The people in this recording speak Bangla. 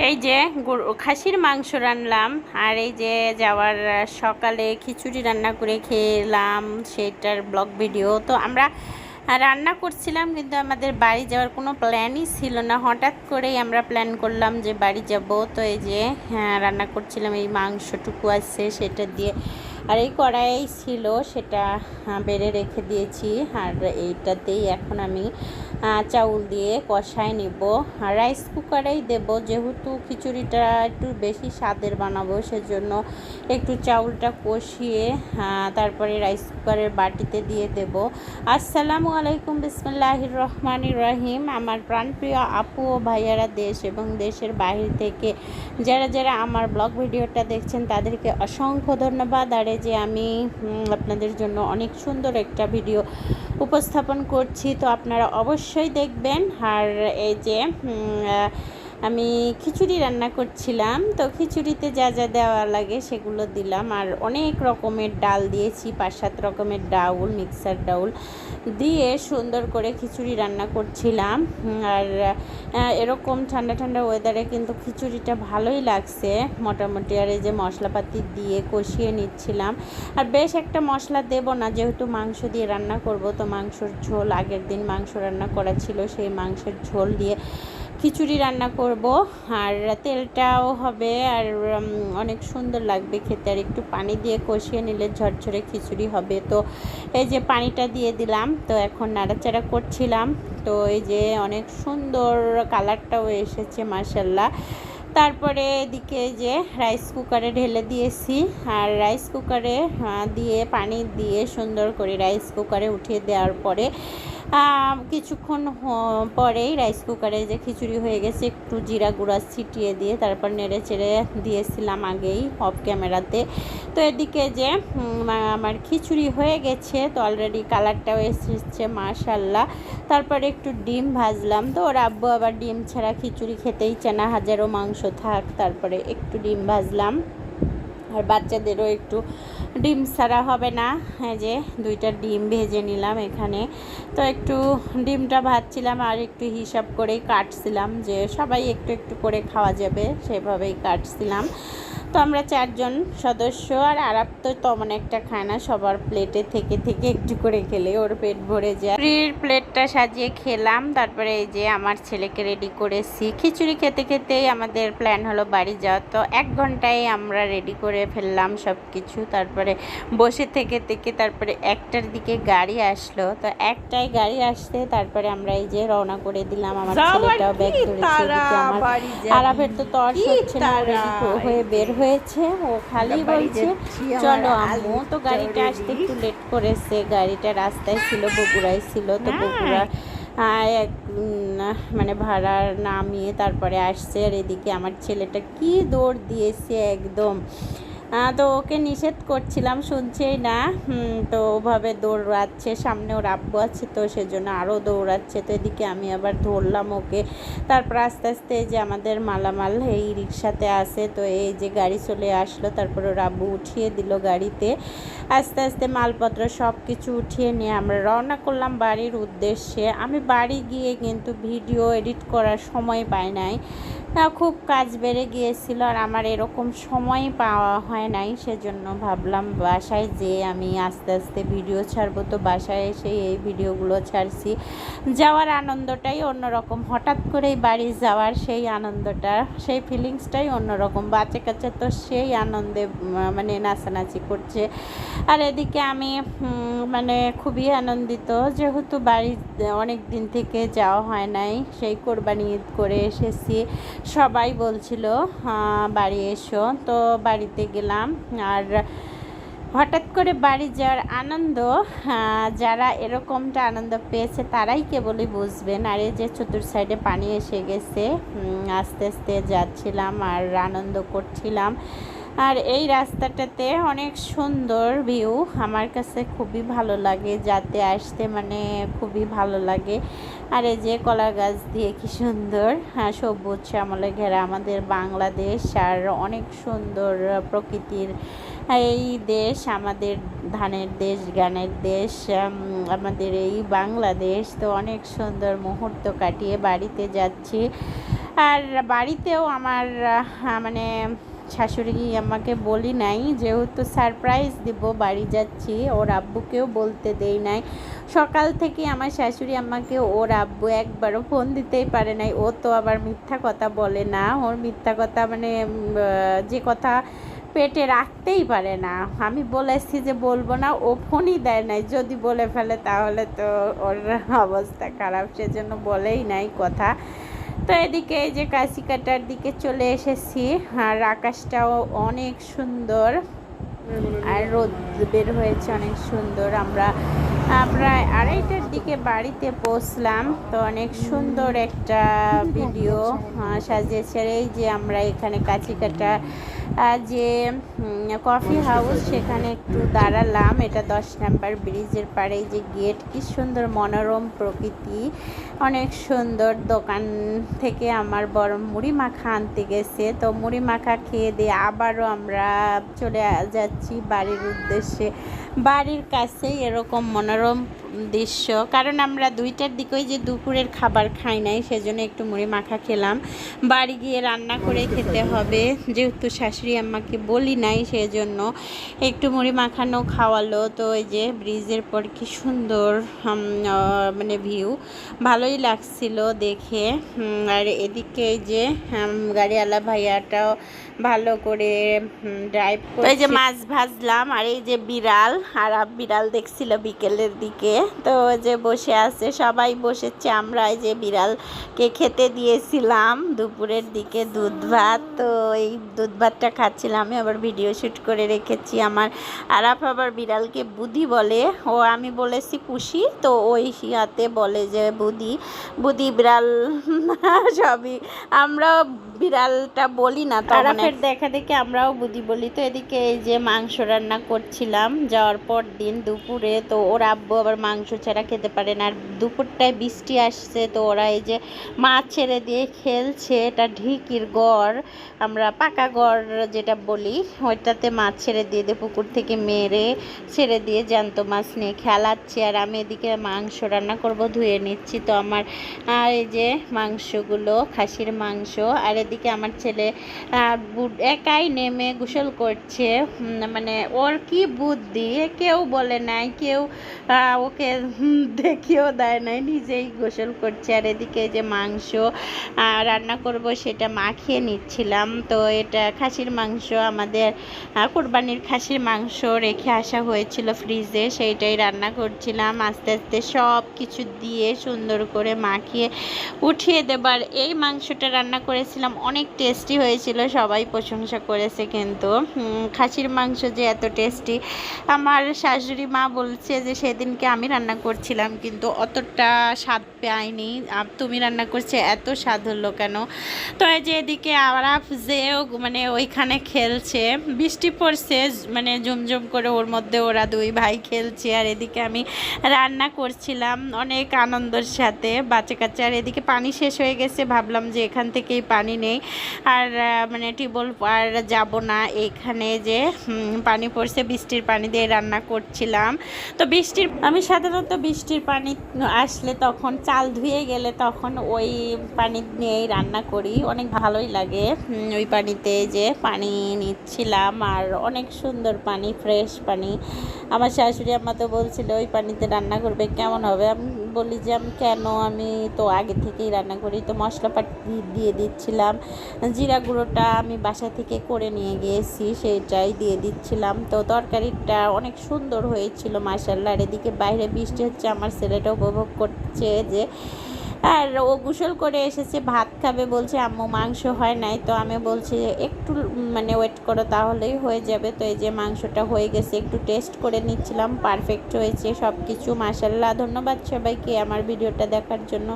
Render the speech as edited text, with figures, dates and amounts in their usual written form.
এই যে খাসির মাংস রান্নলাম, আর এই যে যাওয়ার সকালে খিচুড়ি রান্না করে খেলাম, সেটার ব্লগ ভিডিও। তো আমরা রান্না করছিলাম, কিন্তু আমাদের বাড়ি যাওয়ার কোনো প্ল্যানই ছিল না। হঠাৎ করেই আমরা প্ল্যান করলাম যে বাড়ি যাব। তো এই যে রান্না করছিলাম, এই মাংসটুকু আছে সেটা দিয়ে, আর এই কড়াই ছিল সেটা বেড়ে রেখে দিয়েছি। আর এইটাতেই এখন আমি চাউল দিয়ে কষাই নিব। আর রাইস কুকারেই দেব, যেহেতু খিচুড়িটা একটু বেশি স্বাদের বানাবো, সেজন্য একটু চাউলটা কষিয়ে তারপরে রাইস কুকারের বাটিতে দিয়ে দেব। আসসালামু আলাইকুম, বিসমিল্লাহির রহমানির রহিম। আমার প্রাণপ্রিয় আপু ও ভাইয়ারা, দেশ এবং দেশের বাহির থেকে যারা যারা আমার ব্লগ ভিডিওটা দেখছেন তাদেরকে অসংখ্য ধন্যবাদ। আর যে আমি আপনাদের জন্য অনেক সুন্দর একটা ভিডিও উপস্থাপন করছি, তো আপনারা অবশ্যই দেখবেন। আর এই যে আমি খিচুড়ি রান্না করছিলাম, তো খিচুড়িতে যা যা দেওয়া লাগে সেগুলো দিলাম। আর অনেক রকমের ডাল দিয়েছি, 5-7 রকমের ডাউল, মিক্সার ডাউল দিয়ে সুন্দর করে খিচুড়ি রান্না করছিলাম। আর এরকম ঠান্ডা ঠান্ডা ওয়েদারে কিন্তু খিচুড়িটা ভালোই লাগছে মোটামুটি। আর এই যে মশলাপাতি দিয়ে কষিয়ে নিচ্ছিলাম। আর বেশ একটা মশলা দেব না, যেহেতু মাংস দিয়ে রান্না করব, তো মাংসর ঝোল, আগের দিন মাংস রান্না করা ছিল, সেই মাংসের ঝোল দিয়ে খিচুড়ি রান্না করব। আর তেলটাও হবে, আর অনেক সুন্দর লাগবে খেতে। আর একটু পানি দিয়ে কষিয়ে নিলে ঝরঝরে খিচুড়ি হবে। তো এই যে পানিটা দিয়ে দিলাম, তো এখন নাড়াচাড়া করছিলাম। তো এই যে অনেক সুন্দর কালারটাও এসেছে মাশাল্লাহ। তারপরে এদিকে যে রাইস কুকারে ঢেলে দিয়েছি। আর রাইস কুকারে দিয়ে পানি দিয়ে সুন্দর করে রাইস কুকারে উঠিয়ে দেওয়ার পরে কিছুক্ষণ পরেই রাইস কুকারে যে খিচুড়ি হয়ে গেছে, একটু জিরা গুঁড়া ছিটিয়ে দিয়ে তারপর নেড়ে চেড়ে দিয়েছিলাম আগেই অফ ক্যামেরাতে। তো এদিকে যে আমার খিচুড়ি হয়ে গেছে, তো অলরেডি কালারটাও এসেছে মাশাল্লাহ। তারপরে একটু ডিম ভাজলাম। তো ওর আব্বু আবার ডিম ছাড়া খিচুড়ি খেতেই চায় না, হাজারো মাংস থাক, তারপরে একটু ডিম ভাজলাম। আর বাচ্চাদেরও একটু ডিম ছাড়া হবে না, হ্যাঁ, যে 2টা ডিম ভেজে নিলাম এখানে। তো একটু ডিমটা ভাজছিলাম আর একটু হিসাব করেই কাটছিলাম, যে সবাই একটু একটু করে খাওয়া যাবে সেভাবেই কাটছিলাম। তো আমরা 4 জন সদস্য, আর আরাপ তো তেমন একটা খায় না, সবার প্লেটে থেকে থেকে একটু করে খেলে ওর পেট ভরে যায়। প্লেটটা সাজিয়ে খেলাম। তারপরে এই যে আমার ছেলেকে রেডি করেছি। খিচুড়ি খেতে খেতেই আমাদের প্ল্যান হলো বাড়ি যাওয়া। তো 1 ঘন্টায় আমরা রেডি করে ফেললাম সব কিছু। তারপরে বসে থেকে থেকে তারপরে 1টার দিকে গাড়ি আসলো। তো 1টায় গাড়ি আসতে তারপরে আমরা এই যে রওনা করে দিলাম। আমার ছেলেটাও ব্যাগ ধরেছে, আমার আরাফের তো তর হচ্ছে না, রেডি হয়ে বের হয়েছে। ও খালি বলছে চলো আম্মু। তো গাড়িটা আসতে একটু লেট করেছে, গাড়িটা রাস্তায় ছিল, বগুড়ায় ছিল। তো বগুড়া মানে ভাড়া নামিয়ে তারপরে আসছে। আর এদিকে আমার ছেলেটা কি দৌড় দিয়েছে একদম। তো ওকে নিষেধ করছিলাম, শুনছেই না। তো ওভাবে দৌড়াচ্ছে, সামনে ওর আব্বু আছে, তো সেজন্য আরও দৌড়াচ্ছে। তো এদিকে আমি আবার ধরলাম ওকে। তারপর আস্তে আস্তে এই যে আমাদের মালামাল এই রিক্সাতে আসে, তো এই যে গাড়ি চলে আসলো। তারপর ওর আব্বু উঠিয়ে দিল গাড়িতে। আস্তে আস্তে মালপত্র সব কিছু উঠিয়ে নিয়ে আমরা রওনা করলাম বাড়ির উদ্দেশ্যে। আমি বাড়ি গিয়ে কিন্তু ভিডিও এডিট করার সময় পাই নাই, খুব কাজ বেড়ে গিয়েছিল, আর আমার এরকম সময় পাওয়া হয় নাই। সেজন্য ভাবলাম বাসায় যেয়ে আমি আস্তে আস্তে ভিডিও ছাড়বো। তো বাসায় এসে এই ভিডিওগুলো ছাড়ছি। যাওয়ার আনন্দটাই অন্যরকম, হঠাৎ করেই বাড়ি যাওয়ার সেই আনন্দটা, সেই ফিলিংসটাই অন্যরকম। বাচ্চা কাচ্চা তো সেই আনন্দে মানে নাচানাচি করছে। আর এদিকে আমি মানে খুবই আনন্দিত, যেহেতু বাড়ি অনেক দিন থেকে যাওয়া হয় নাই, সেই কোরবানি ঈদ করে এসেছি। সবাই বলছিল বাড়ি এসো, তো বাড়িতে গেলাম। আর হঠাৎ করে বাড়ি যাওয়ার আনন্দ, যারা এরকমটা আনন্দ পেয়েছে তারাই কেবলই বুঝবেন। আর এই যে চতুর সাইডে পানি এসে গেছে, আস্তে আস্তে যাচ্ছিলাম আর আনন্দ করছিলাম। আর এই রাস্তাটাতে অনেক সুন্দর ভিউ, আমার কাছে খুবই ভালো লাগে, যাতে আসতে মানে খুবই ভালো লাগে। আর এই যে কলা গাছ দিয়ে কি সুন্দর সবুজ শ্যামলে ঘেরা আমাদের বাংলাদেশ, আর অনেক সুন্দর প্রকৃতির এই দেশ, আমাদের ধানের দেশ, গানের দেশ, আমাদের এই বাংলাদেশ। তো অনেক সুন্দর মুহূর্ত কাটিয়ে বাড়িতে যাচ্ছি। আর বাড়িতেও আমার মানে শাশুড়ি আমাকে বলি নাই, যেহেতু সারপ্রাইজ দিব বাড়ি যাচ্ছি, ওর আব্বুকেও বলতে দেই নাই। সকাল থেকে আমার শাশুড়ি আমাকে ওর আব্বু একবারও ফোন দিতেই পারে নাই। ও তো আবার মিথ্যা কথা বলে না, ওর মিথ্যা কথা মানে যে কথা পেটে রাখতেই পারে না। আমি বলেছি যে বলবো না, ও ফোনই দেয় নাই। যদি বলে ফেলে তাহলে তো ওর অবস্থা খারাপ, সেজন্য বলেই নাই কথা। তো এদিকে এই যে কাশি কাটার দিকে চলে এসেছি, আর আকাশটাও অনেক সুন্দর আর রোদ বের হয়েছে অনেক সুন্দর। আমরা প্রায় 2:30টার দিকে বাড়িতে পৌঁছলাম। তো অনেক সুন্দর একটা ভিডিও সাজিয়েছে। এই যে আমরা এখানে কাছিকাটা যে কফি হাউস, সেখানে একটু দাঁড়ালাম। এটা 10 নম্বর ব্রিজের পাড়ে। এই যে গেট, কি সুন্দর মনোরম প্রকৃতি, অনেক সুন্দর। দোকান থেকে আমার বড় মুড়ি মাখা আনতে গেছে। তো মুড়ি মাখা খেয়ে দিয়ে আবারও আমরা চলে যাচ্ছি বাড়ির উদ্দেশ্যে। বাড়ির কাছেই এরকম মনোরম দৃশ্য, কারণ আমরা 2টার দিকে ওই যে দুপুরের খাবার খাই নাই, সেজন্য একটু মুড়ি মাখা খেলাম। বাড়ি গিয়ে রান্না করে খেতে হবে, যেহেতু শাশুড়ি আম্মাকে বলি নাই, সেজন্য একটু মুড়ি মাখানো খাওয়ালো। তো এই যে ব্রিজের পর কি সুন্দর মানে ভিউ, ভালোই লাগছিল দেখে। আর এদিকে এই যে গাড়িওয়ালা ভাইয়াটাও ভালো করে ড্রাইভ করে। এই যে মাছ ভাজলাম, আর এই যে বিড়াল, আর বিড়াল দেখছিল বিকেলের দিকে। তো যে বসে আছে, সবাই বসেছে। আমরা এই যে বিড়ালকে খেতে দিয়েছিলাম দুপুরের দিকে দুধ ভাত। তো এই দুধ ভাতটা খাচ্ছিলাম, আমি আবার ভিডিও শ্যুট করে রেখেছি। আমার আরাফ আবার বিড়ালকে বুদি বলে, ও আমি বলেছি পুষি, তো ওই ইয়াতে বলে যে বুদি বুদি বিড়াল। সবই আমরা বিড়ালটা বলি না, আরাফের দেখা দেখে আমরাও বুদি বলি। তো এদিকে এই যে মাংস রান্না করছিলাম যাওয়ার পর দিন দুপুরে। তো ওর আব্বু আবার মাংস ছাড়া খেতে পারে না, আর দুপুরটায় বৃষ্টি আসছে, তো ওরা এই যে মাছ ছেড়ে দিয়ে খেলছে। এটা ঢিকির গড়, আমরা পাকা গড় যেটা বলি, ওইটাতে মাছ ছেড়ে দিয়ে পুকুর থেকে মেরে ছেড়ে দিয়ে জ্যান্ত মাছ নিয়ে খেলাচ্ছে। আর আমি এদিকে মাংস রান্না করব, ধুয়ে নিচ্ছি। তো আমার আর এই যে মাংসগুলো, খাসির মাংস। আর এদিকে আমার ছেলে একাই নেমে গোসল করছে। মানে ওর কি বুদ্ধি, কেউ বলে নাই, কেউ ওকে দেখিয়েও দেয় নাই, নিজেই গোসল করছে। আর এদিকে যে মাংস রান্না করব, সেটা মাখিয়ে নিচ্ছিলাম। তো এটা খাসির মাংস, আমাদের কোরবানির খাসির মাংস রেখে আসা হয়েছিল ফ্রিজে, সেইটাই রান্না করছিলাম। আস্তে আস্তে সব কিছু দিয়ে সুন্দর করে মাখিয়ে উঠিয়ে দেবার। এই মাংসটা রান্না করেছিলাম, অনেক টেস্টি হয়েছিল, সবাই প্রশংসা করেছে। কিন্তু খাসির মাংস যে এত টেস্টি, আমার শাশুড়ি মা বলছে যে সেদিনকে আমি রান্না করছিলাম কিন্তু অতটা স্বাদ পাইনি, তুমি রান্না করছে এত স্বাদ হলো কেন। তো এই যে এদিকে আরাফ যেও মানে ওইখানে খেলছে, বৃষ্টি পড়ছে মানে ঝুমঝুম করে, ওর মধ্যে ওরা দুই ভাই খেলছে। আর এদিকে আমি রান্না করছিলাম অনেক আনন্দের সাথে, বাচ্চা কাচ্চা। আর এদিকে পানি শেষ হয়ে গেছে, ভাবলাম যে এখান থেকেই পানি নেই, আর মানে টিউবওয়েল আর যাব না। এইখানে যে পানি পড়ছে, বৃষ্টির পানি দিয়ে রান্না করছিলাম। তো আমি সাধারণত বৃষ্টির পানি আসলে, তখন চাল ধুয়ে গেলে তখন ওই পানি নিয়েই রান্না করি, অনেক ভালোই লাগে। ওই পানিতে যে পানি নিচ্ছিলাম, আর অনেক সুন্দর পানি, ফ্রেশ পানি। আমার শাশুড়ি আম্মা তো বলছিল ওই পানিতে রান্না করবে কেমন হবে। আমি বলি যে কেন, আমি তো আগে থেকেই রান্না করি। তো মশলাপাতি দিয়ে দিচ্ছিলাম, জিরা গুঁড়োটা আমি বাসা থেকে করে নিয়ে গিয়েছি, সেইটাই দিয়ে দিচ্ছিলাম। তো তরকারিটা অনেক সুন্দর হয়েছিল মাশাআল্লাহ। আর এদিকে বাইরে বৃষ্টি হচ্ছে, আমার ছেলেটা উপভোগ করছে যে। আর ও গোসল করে এসেছে, ভাত খাবে বলছে, আম্মু মাংস হয় নাই। তো আমি বলছি একটু মানে ওয়েট করো, তাহলেই হয়ে যাবে। তো এই যে মাংসটা হয়ে গেছে, একটু টেস্ট করে নিচ্ছিলাম, পারফেক্ট হয়েছে সব কিছু মাশাআল্লাহ। ধন্যবাদ সবাইকে আমার ভিডিওটা দেখার জন্য।